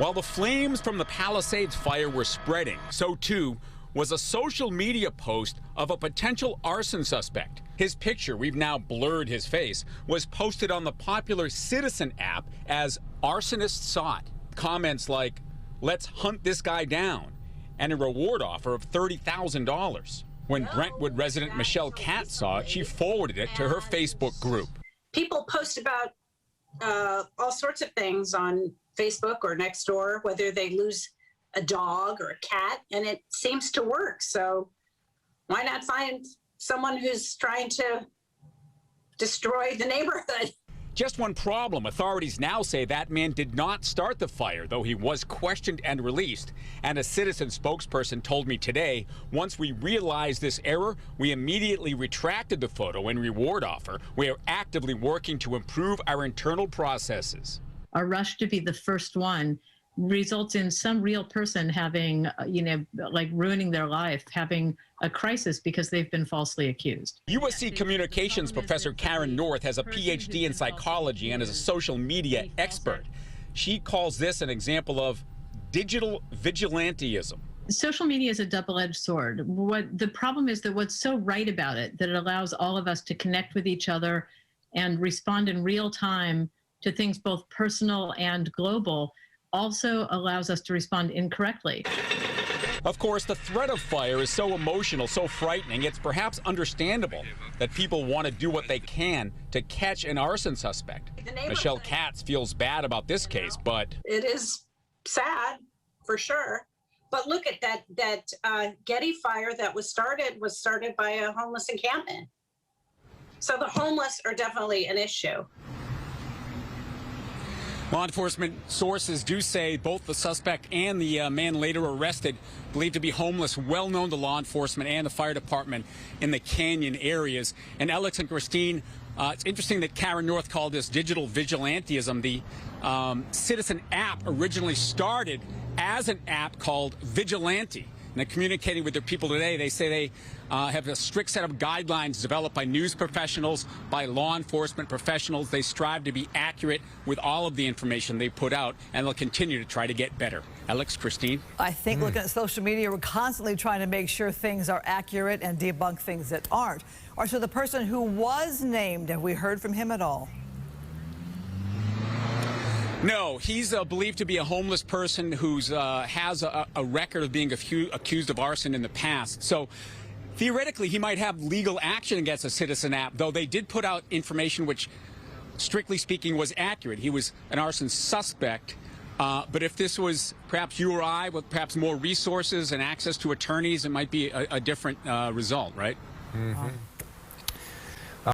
While the flames from the Palisades fire were spreading, so too was a social media post of a potential arson suspect. His picture, we've now blurred his face, was posted on the popular Citizen app as "arsonist sought." Comments like, "Let's hunt this guy down," and a reward offer of $30,000. When Brentwood resident Michelle Katz saw it, she forwarded it to her Facebook group. People post about all sorts of things on Facebook or Nextdoor, whether they lose a dog or a cat, and it seems to work. So why not find someone who's trying to destroy the neighborhood? Just one problem. Authorities now say that man did not start the fire, though he was questioned and released. And a Citizen spokesperson told me today, once we realized this error, we immediately retracted the photo and reward offer. We are actively working to improve our internal processes. A rush to be the first one results in some real person having, like ruining their life, having a crisis because they've been falsely accused. USC Communications professor Karen North has a PhD in psychology and is a social media expert. She calls this an example of digital vigilantism. Social media is a double-edged sword. What the problem is that what's so right about it, that it allows all of us to connect with each other and respond in real time to things both personal and global, also allows us to respond incorrectly. Of course, the threat of fire is so emotional, so frightening, it's perhaps understandable that people want to do what they can to catch an arson suspect. Michelle Katz feels bad about this case, but it is sad, for sure. But look at that Getty fire that was started by a homeless encampment. So the homeless are definitely an issue. Law enforcement sources do say both the suspect and the man later arrested, believed to be homeless, well known to law enforcement and the fire department in the Canyon areas. And Alex and Christine, it's interesting that Karen North called this digital vigilantism. The Citizen app originally started as an app called Vigilante. And they're communicating with their people today. They say they have a strict set of guidelines developed by news professionals, by law enforcement professionals. They strive to be accurate with all of the information they put out, and they'll continue to try to get better. Alex, Christine? I think looking at social media, we're constantly trying to make sure things are accurate and debunk things that aren't. Or so the person who was named, have we heard from him at all? No, he's believed to be a homeless person who has a record of being accused of arson in the past. So theoretically, he might have legal action against a Citizen app, though they did put out information which, strictly speaking, was accurate. He was an arson suspect. But if this was perhaps you or I with perhaps more resources and access to attorneys, it might be a different result, right? Mm-hmm.